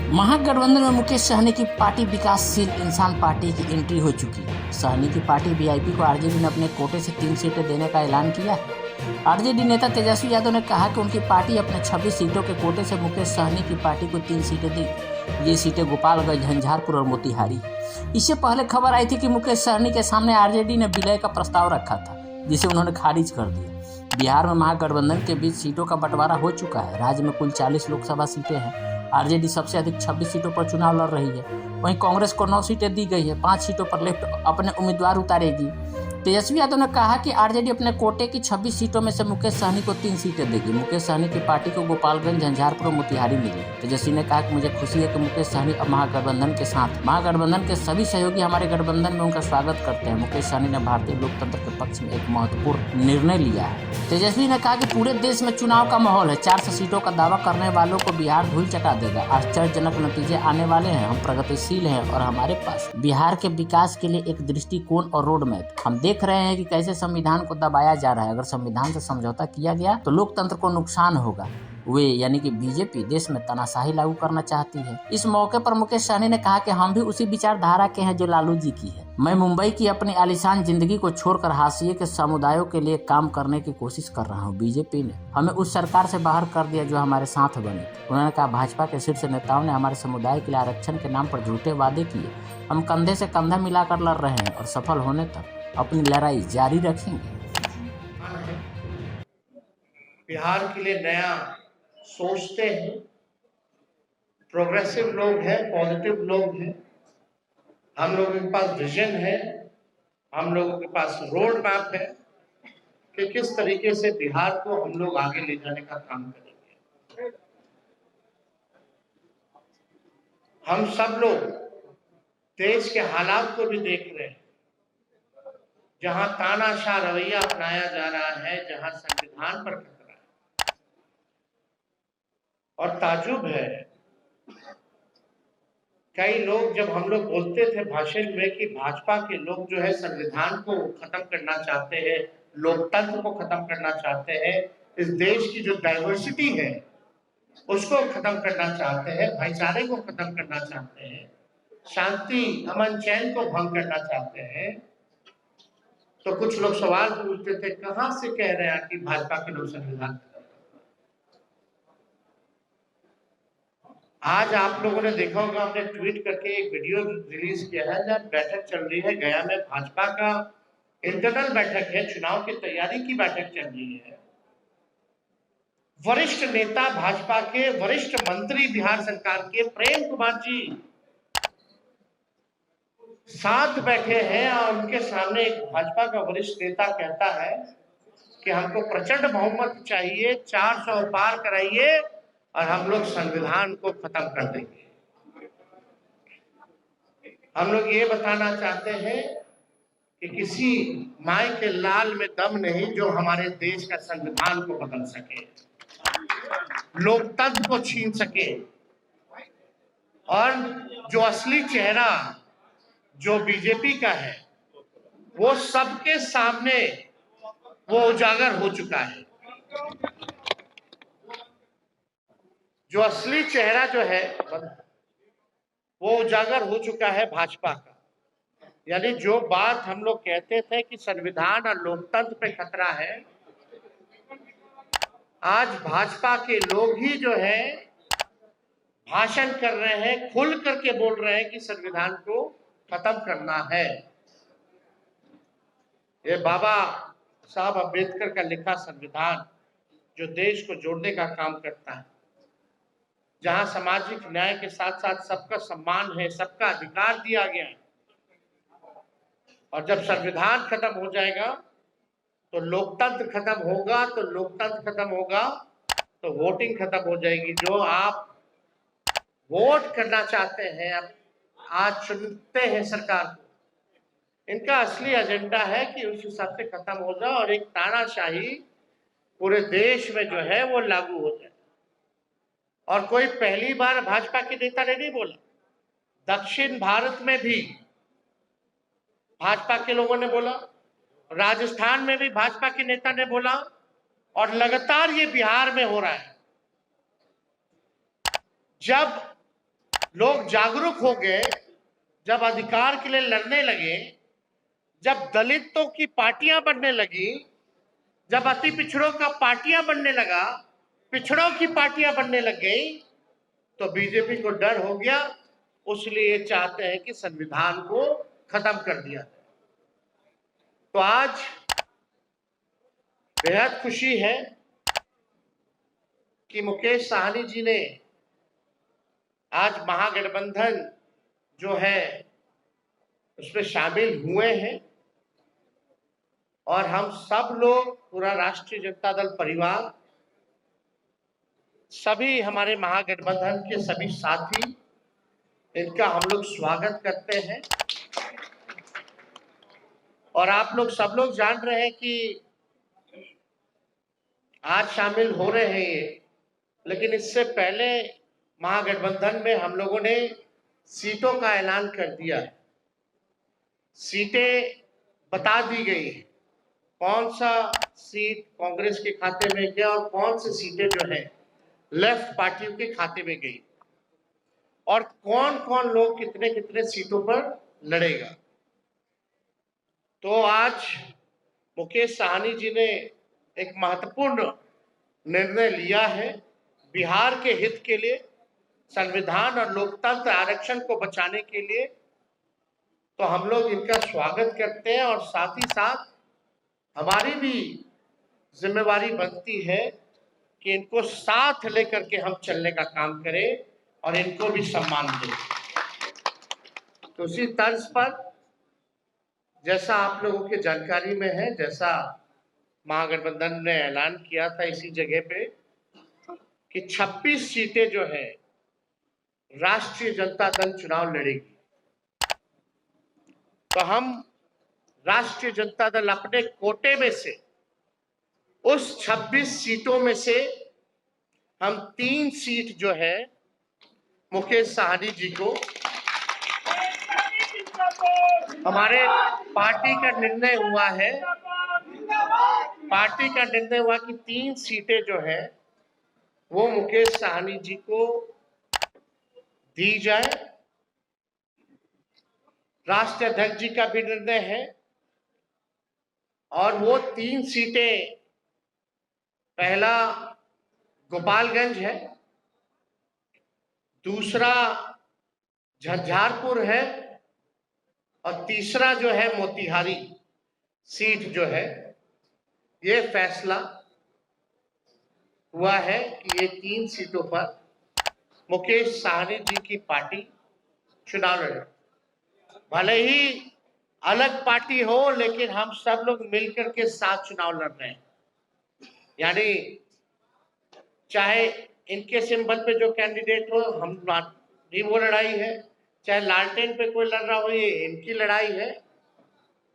महागठबंधन में मुकेश सहनी की पार्टी विकासशील इंसान पार्टी की एंट्री हो चुकी है। सहनी की पार्टी वीआईपी को आरजेडी ने अपने कोटे से 3 सीटें देने का ऐलान किया है। आरजेडी नेता तेजस्वी यादव ने कहा कि उनकी पार्टी अपने 26 सीटों के कोटे से मुकेश सहनी की पार्टी को 3 सीटें दी। ये सीटें गोपालगंज, झंझारपुर और मोतिहारी। इससे पहले खबर आई थी कि मुकेश सहनी के सामने आरजेडी ने विलय का प्रस्ताव रखा था, जिसे उन्होंने खारिज कर दिया। बिहार में महागठबंधन के बीच सीटों का बंटवारा हो चुका है। राज्य में कुल 40 लोकसभा सीटें हैं। आरजेडी सबसे अधिक 26 सीटों पर चुनाव लड़ रही है। वहीं कांग्रेस को 9 सीटें दी गई है। 5 सीटों पर लेफ्ट अपने उम्मीदवार उतारेगी। तेजस्वी यादव ने कहा कि आरजेडी अपने कोटे की 26 सीटों में से मुकेश सहनी को 3 सीटें देगी। मुकेश सहनी की पार्टी को गोपालगंज, झंझारपुर और मोतिहारी मिली। तेजस्वी ने कहा कि मुझे खुशी है कि मुकेश सहनी अब महागठबंधन के साथ। महागठबंधन के सभी सहयोगी हमारे गठबंधन में उनका स्वागत करते हैं। मुकेश सहनी ने भारतीय लोकतंत्र के पक्ष में एक महत्वपूर्ण निर्णय लिया है। तेजस्वी ने कहा कि पूरे देश में चुनाव का माहौल है। 400 सीटों का दावा करने वालों को बिहार धूल चटा देगा। आश्चर्यजनक नतीजे आने वाले हैं। हम प्रगतिशील हैं और हमारे पास बिहार के विकास के लिए एक दृष्टिकोण और रोड मैप। हम देख रहे हैं कि कैसे संविधान को दबाया जा रहा है। अगर संविधान से समझौता किया गया तो लोकतंत्र को नुकसान होगा। वे यानी कि बीजेपी देश में तानाशाही लागू करना चाहती है। इस मौके पर मुकेश सहनी ने कहा कि हम भी उसी विचारधारा के हैं जो लालू जी की है। मैं मुंबई की अपनी आलीशान जिंदगी को छोड़कर हाशिए के समुदायों के लिए काम करने की कोशिश कर रहा हूँ। बीजेपी ने हमें उस सरकार से बाहर कर दिया जो हमारे साथ बनी। उन्होंने कहा, भाजपा के शीर्ष नेताओं ने हमारे समुदाय के लिए आरक्षण के नाम पर झूठे वादे किए। हम कंधे से कंधा मिलाकर लड़ रहे हैं और सफल होने तक अपनी लड़ाई जारी रखेंगे। बिहार के लिए नया सोचते हैं, प्रोग्रेसिव लोग हैं, पॉजिटिव लोग हैं। हम लोगों के पास विजन है, हम लोगों के पास रोड मैप है कि किस तरीके से बिहार को हम लोग आगे ले जाने का काम करेंगे। हम सब लोग देश के हालात को भी देख रहे हैं, जहां तानाशाह रवैया अपनाया जा रहा है, जहां संविधान पर खतरा है। और ताजुब है, कई लोग जब हम लोग बोलते थे भाषण में कि भाजपा के लोग जो है संविधान को खत्म करना चाहते हैं, लोकतंत्र को खत्म करना चाहते हैं, इस देश की जो डाइवर्सिटी है उसको खत्म करना चाहते हैं, भाईचारे को खत्म करना चाहते हैं, शांति अमन चैन को भंग करना चाहते हैं, तो कुछ लोग सवाल पूछते थे, कहां से कह रहे हैं कि भाजपा के लोग संविधान। आज आप लोगों ने देखा होगा, हमने ट्वीट करके एक वीडियो रिलीज किया है जब बैठक चल रही है गया में। भाजपा का इंटरनल बैठक है, चुनाव की तैयारी की बैठक चल रही है। वरिष्ठ नेता भाजपा के, वरिष्ठ मंत्री बिहार सरकार के प्रेम कुमार जी साथ बैठे हैं और उनके सामने एक भाजपा का वरिष्ठ नेता कहता है कि हमको प्रचंड बहुमत चाहिए, 400 पार कराइए और हम लोग संविधान को खत्म कर देंगे। हम लोग ये बताना चाहते हैं कि किसी माई के लाल में दम नहीं जो हमारे देश का संविधान को बदल सके, लोकतंत्र को छीन सके। और जो असली चेहरा जो बीजेपी का है वो सबके सामने वो उजागर हो चुका है। जो असली चेहरा जो है वो उजागर हो चुका है भाजपा का। यानी जो बात हम लोग कहते थे कि संविधान और लोकतंत्र पे खतरा है, आज भाजपा के लोग ही जो है भाषण कर रहे हैं, खुल करके बोल रहे हैं कि संविधान को खत्म करना है। ये बाबा साहब अम्बेडकर का लिखा संविधान जो देश को जोड़ने का काम करता है, जहां सामाजिक न्याय के साथ साथ सबका सम्मान है, सबका अधिकार दिया गया है। और जब संविधान खत्म हो जाएगा तो लोकतंत्र खत्म होगा, तो लोकतंत्र खत्म होगा तो वोटिंग खत्म हो जाएगी। जो आप वोट करना चाहते हैं, आज चुनते हैं सरकार को, इनका असली एजेंडा है कि उस हिसाब से खत्म हो जाए और एक तानाशाही पूरे देश में जो है वो लागू हो जाए। और कोई पहली बार भाजपा के नेता ने नहीं बोला, दक्षिण भारत में भी भाजपा के लोगों ने बोला, राजस्थान में भी भाजपा के नेता ने बोला, और लगातार ये बिहार में हो रहा है। जब लोग जागरूक हो गए, जब अधिकार के लिए लड़ने लगे, जब दलितों की पार्टियां बनने लगी, जब अति पिछड़ों का पार्टियां बनने लगा, पिछड़ों की पार्टियां बनने लग गई, तो बीजेपी को डर हो गया। उसलिए चाहते हैं कि संविधान को खत्म कर दिया जाए। तो आज बेहद खुशी है कि मुकेश साहनी जी ने आज महागठबंधन जो है उसमें शामिल हुए हैं, और हम सब लोग, पूरा राष्ट्रीय जनता दल परिवार, सभी हमारे महागठबंधन के सभी साथी, इनका हम लोग स्वागत करते हैं। और आप लोग सब लोग जान रहे हैं कि आज शामिल हो रहे हैं ये, लेकिन इससे पहले महागठबंधन में हम लोगों ने सीटों का ऐलान कर दिया है। सीटें बता दी गई है, कौन सा सीट कांग्रेस के खाते में गया और कौन सी सीटें जो है लेफ्ट पार्टियों के खाते में गई, और कौन कौन लोग कितने कितने सीटों पर लड़ेगा। तो आज मुकेश साहनी जी ने एक महत्वपूर्ण निर्णय लिया है बिहार के हित के लिए, संविधान और लोकतंत्र आरक्षण को बचाने के लिए। तो हम लोग इनका स्वागत करते हैं, और साथ ही साथ हमारी भी जिम्मेवारी बनती है कि इनको साथ लेकर के हम चलने का काम करें और इनको भी सम्मान दें। तो उसी तर्ज पर, जैसा आप लोगों की जानकारी में है, जैसा महागठबंधन ने ऐलान किया था इसी जगह पे कि 26 सीटें जो है राष्ट्रीय जनता दल चुनाव लड़ेगी। तो हम राष्ट्रीय जनता दल अपने कोटे में से उस 26 सीटों में से हम 3 सीट जो है मुकेश साहनी जी को, हमारे पार्टी का निर्णय हुआ है, पार्टी का निर्णय हुआ कि 3 सीटें जो है वो मुकेश साहनी जी को दी जाए। राष्ट्रीय अध्यक्ष जी का भी निर्णय है, और वो 3 सीटें, पहला गोपालगंज है, दूसरा झंझारपुर है, और तीसरा जो है मोतिहारी सीट जो है। ये फैसला हुआ है कि ये 3 सीटों पर मुकेश साहनी जी की पार्टी चुनाव लड़े। भले ही अलग पार्टी हो, लेकिन हम सब लोग मिलकर के साथ चुनाव लड़ रहे हैं। यानी चाहे इनके सिंबल पे जो कैंडिडेट हो, हम भी वो लड़ाई है, चाहे लालटेन पे कोई लड़ रहा हो, ये इनकी लड़ाई है।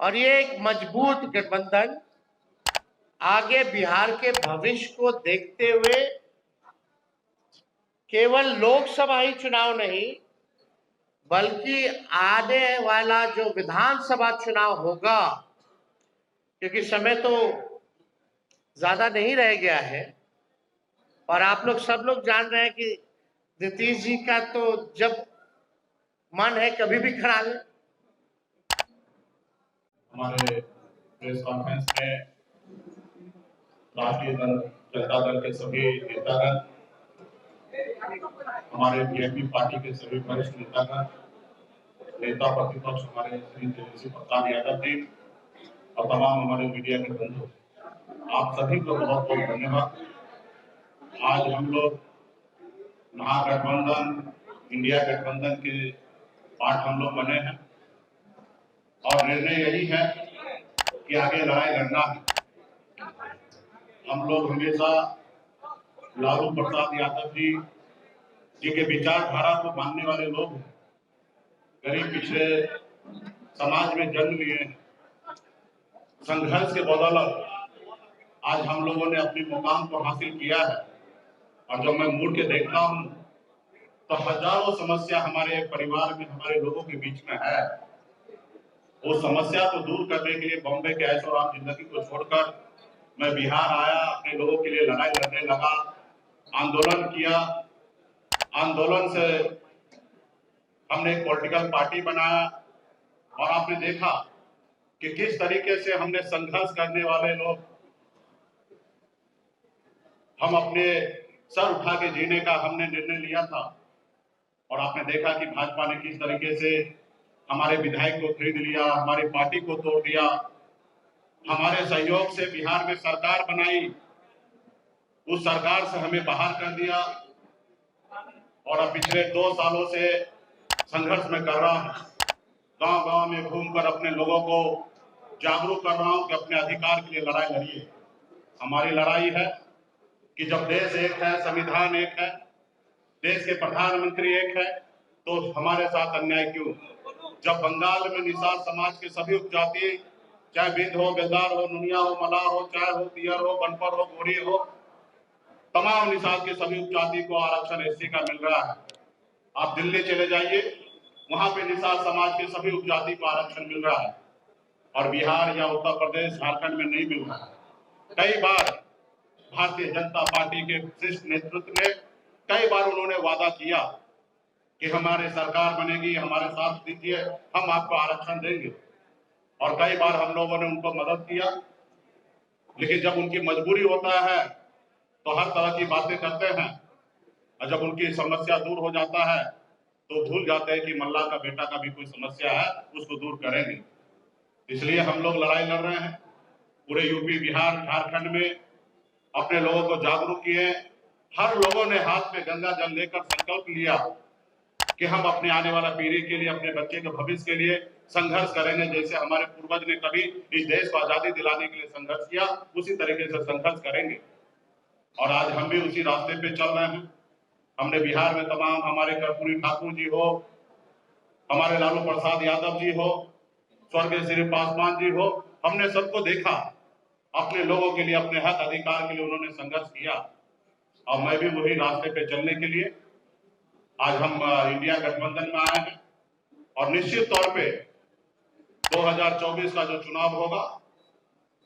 और ये एक मजबूत गठबंधन आगे बिहार के भविष्य को देखते हुए केवल लोकसभा ही चुनाव नहीं, बल्कि आने वाला जो विधानसभा चुनाव होगा, क्योंकि समय तो ज्यादा नहीं रह गया है, और आप लोग सब लोग जान रहे हैं कि नीतीश जी का तो जब मन है कभी भी खड़ा ले। हमारे प्रेस कॉन्फ्रेंस में राष्ट्रीय जनता दल के सभी नेतागण, हमारे बीजेपी पार्टी के सभी वरिष्ठ नेतागण, नेता प्रतिपक्ष हमारे श्री तेजस्वी प्रसाद यादव जी, और तमाम हमारे मीडिया के बंधु, आप सभी को बहुत बहुत धन्यवाद। आज हम लोग महागठबंधन, इंडिया गठबंधन के पार्ट हम लोग बने हैं, और निर्णय यही है कि आगे लड़ाई लड़ना है। हम लोग हमेशा लालू प्रसाद यादव जी के विचारधारा को मानने वाले लोग हैं। गरीब पिछड़े समाज में जन्म लिए हैं। संघर्ष के बदौलत आज हम लोगों ने अपने मुकाम को हासिल किया है, और जब मैं मुड़ के देखता हूँ तो हजारों समस्या हमारे परिवार में, हमारे लोगों के बीच में है। वो समस्या को दूर करने के लिए बॉम्बे के ऐशो आराम जिंदगी को छोड़कर मैं बिहार आया, अपने लोगों के लिए लड़ाई लड़ने लगा, आंदोलन किया। आंदोलन से हमने एक पॉलिटिकल पार्टी बनाया और आपने देखा कि किस तरीके से हमने संघर्ष करने वाले लोग हम अपने सर उठा के जीने का हमने निर्णय लिया था। और आपने देखा कि भाजपा ने किस तरीके से हमारे विधायक को खरीद लिया, हमारी पार्टी को तोड़ दिया, हमारे सहयोग से बिहार में सरकार बनाई, उस सरकार से हमें बाहर कर दिया। और अब पिछले 2 सालों से संघर्ष में कर रहा हूं, गांव-गांव में घूमकर अपने लोगों को जागरूक कर रहा हूं कि अपने अधिकार के लिए लड़ाई लड़िए। हमारी लड़ाई है कि जब देश एक है, संविधान एक है, देश के प्रधानमंत्री एक है, तो हमारे साथ अन्याय क्यों? जब बंगाल में निषाद समाज के सभी उपजाति, चाहे बिंद हो, बेलदार हो, नुनिया हो, मलाह हो, चाय हो, दियर हो, बनपर हो, गोरी हो, तमाम निषाद के सभी उपजाति को आरक्षण एससी का मिल रहा है। आप दिल्ली चले जाइए, वहां पे निषाद समाज के सभी उपजाति को आरक्षण मिल रहा है और बिहार या उत्तर प्रदेश, झारखंड में नहीं मिल रहा है। कई बार भारतीय जनता पार्टी के शीर्ष नेतृत्व ने कई बार उन्होंने वादा किया कि हमारे सरकार बनेगी, हमारे साथ दीजिए, हम आपको आरक्षण देंगे। और कई बार हम लोगों ने उनको मदद किया, लेकिन जब उनकी मजबूरी होता है तो हर तरह की बातें करते हैं और जब उनकी समस्या दूर हो जाता है तो भूल जाते हैं कि मल्ला का बेटा का भी कोई समस्या है, उसको दूर करेंगे। इसलिए हम लोग लड़ाई लड़ रहे हैं। पूरे यूपी, बिहार, झारखंड में अपने लोगों को जागरूक किए। हर लोगों ने हाथ में गंगा जल लेकर संकल्प लिया कि हम अपने आने वाला पीढ़ी के लिए, अपने बच्चे के भविष्य के लिए संघर्ष करेंगे। जैसे हमारे पूर्वज ने कभी इस देश को आजादी दिलाने के लिए संघर्ष किया, उसी तरीके से संघर्ष करेंगे। और आज हम भी उसी रास्ते पे चल रहे हैं। हमने बिहार में तमाम, हमारे कर्पूरी ठाकुर जी हो, हमारे लालू प्रसाद यादव जी हो, स्वर्गीय श्री पासवान जी हो, हमने सबको देखा, अपने लोगों के लिए, अपने हक अधिकार के लिए उन्होंने संघर्ष किया। और मैं भी वही रास्ते पे चलने के लिए आज हम इंडिया गठबंधन में आए हैं। और निश्चित तौर पे 2024 का जो चुनाव होगा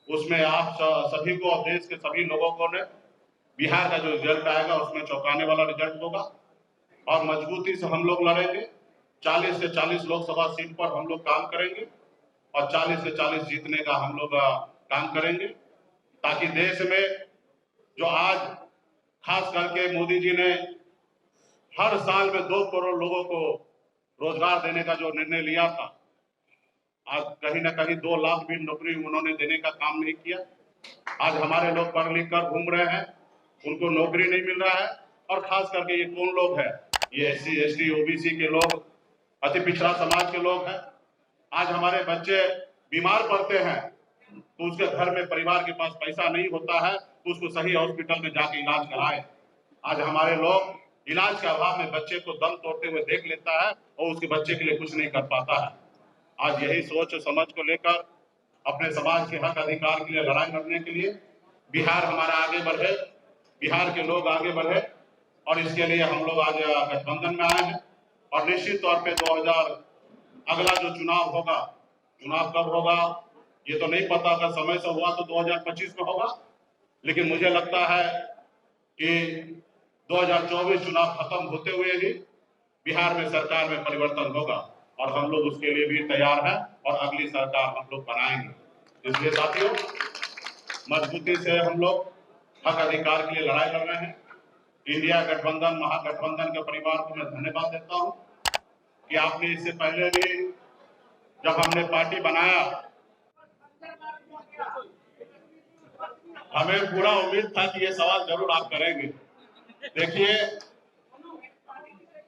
उसमें आप सभी को और देश के सभी लोगों को ने बिहार का जो रिजल्ट आएगा उसमें चौंकाने वाला रिजल्ट होगा और मजबूती से हम लोग लड़ेंगे। 40 से 40 लोकसभा सीट पर हम लोग काम करेंगे और 40 से 40 जीतने का हम लोग काम करेंगे, ताकि देश में जो आज खास करके मोदी जी ने हर साल में 2 करोड़ लोगों को रोजगार देने का जो निर्णय लिया था, आज कहीं ना कहीं 2 लाख भी नौकरी उन्होंने देने का काम नहीं किया। आज हमारे लोग पढ़ लिख कर घूम रहे हैं, उनको नौकरी नहीं मिल रहा है। और खास करके ये कौन लोग हैं? ये SC, ST, OBC के लोग, अति पिछड़ा समाज के लोग हैं। आज हमारे बच्चे बीमार पड़ते हैं तो उसके घर में, परिवार के पास पैसा नहीं होता है तो उसको सही हॉस्पिटल में जाके इलाज कराए। आज हमारे लोग इलाज के अभाव में बच्चे को दम तोड़ते हुए देख लेता है और उसके बच्चे के लिए कुछ नहीं कर पाता है। आज यही सोच समझ को लेकर अपने समाज के हक अधिकार के लिए लड़ाई लड़ने के लिए बिहार हमारा आगे बढ़े, बिहार के लोग आगे बढ़े, और इसके लिए हम लोग आज गठबंधन में आए हैं। और निश्चित तौर पे 2000 अगला जो चुनाव होगा, चुनाव कब होगा ये तो नहीं पता, अगर समय से हुआ तो 2025 में होगा, लेकिन मुझे लगता है कि 2024 चुनाव खत्म होते हुए ही बिहार में सरकार में परिवर्तन होगा और हम लोग उसके लिए भी तैयार हैं और अगली सरकार हम लोग बनाएंगे। इसलिए साथियों, मजबूती से हम लोग हक अधिकार के लिए लड़ाई लड़ रहे हैं। इंडिया गठबंधन, महागठबंधन के परिवार को मैं धन्यवाद देता हूं कि आपने इससे पहले भी जब हमने पार्टी बनाया, हमें पूरा उम्मीद था कि ये सवाल जरूर आप करेंगे। देखिए,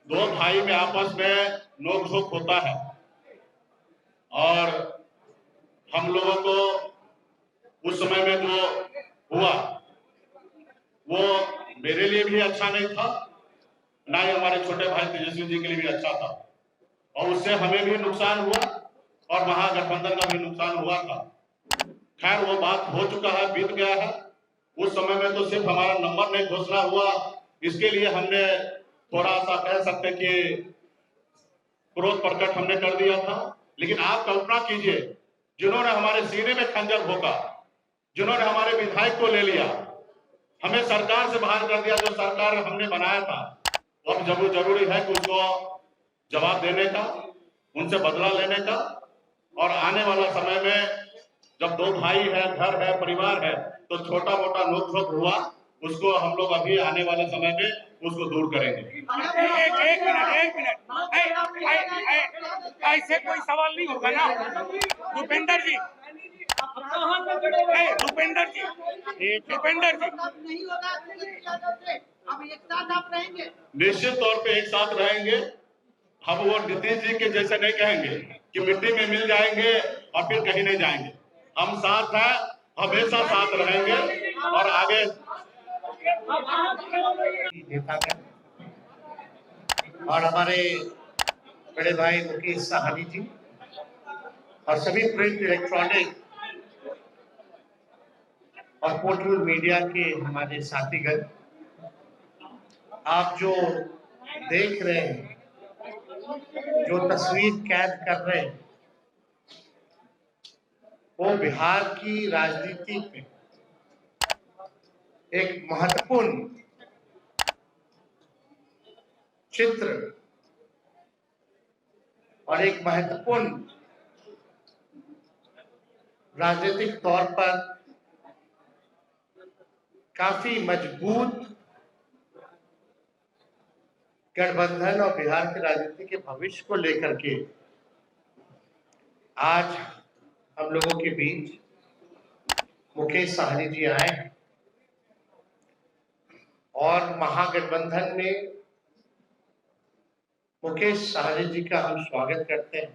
2 भाई में आपस में नोक-झोंक होता है और हम लोगों को उस समय में जो हुआ वो मेरे लिए भी अच्छा नहीं था, ना ही हमारे छोटे भाई तेजस्वी जी के लिए भी अच्छा था, और उससे हमें भी नुकसान हुआ और महागठबंधन का भी नुकसान हुआ था। खैर, वो बात हो चुका है, बीत गया है। उस समय में तो सिर्फ हमारा नंबर नहीं घोषणा हुआ, इसके लिए हमने थोड़ा सा कह सकते कि क्रोध प्रकट हमने कर दिया था। लेकिन आप कल्पना कीजिए, जिन्होंने हमारे सीने में खंजर भोंका, जिन्होंने हमारे विधायक को ले लिया, हमें सरकार से बाहर कर दिया, जो सरकार हमने बनाया था, अब जब जरूरी है कि उसको जवाब देने का, उनसे बदला लेने का, और आने वाला समय में जब दो भाई है, घर है, परिवार है, तो छोटा मोटा नोक-झोंक हुआ, उसको हम लोग अभी आने वाले समय में उसको दूर करेंगे। एक मिनट ऐसे कोई सवाल नहीं होगा ना भूपेंद्र जी। भूपेंद्र जी नहीं होगा अब एक साथ आप रहेंगे। निश्चित तौर पे एक साथ रहेंगे। हम वो नीतीश जी के जैसे नहीं कहेंगे कि मिट्टी में मिल जाएंगे और फिर कहीं नहीं जाएंगे। हम साथ हैं, हमेशा साथ रहेंगे और आगे और हमारे बड़े भाई मुकेश साहनी जी और सभी प्रिंट, इलेक्ट्रॉनिक और पोर्टल मीडिया के हमारे साथीगण, आप जो देख रहे हैं, जो तस्वीर कैद कर रहे हैं, वो बिहार की राजनीति में एक महत्वपूर्ण चित्र और एक महत्वपूर्ण राजनीतिक तौर पर काफी मजबूत गठबंधन और बिहार की राजनीति के भविष्य को लेकर के आज हम लोगों के बीच मुकेश साहनी जी आए हैं और महागठबंधन में मुकेश साहनी जी का हम स्वागत करते हैं।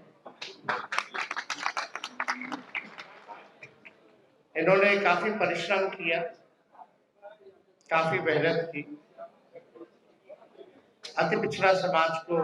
इन्होंने काफी परिश्रम किया, काफी मेहनत की, अति पिछड़ा समाज को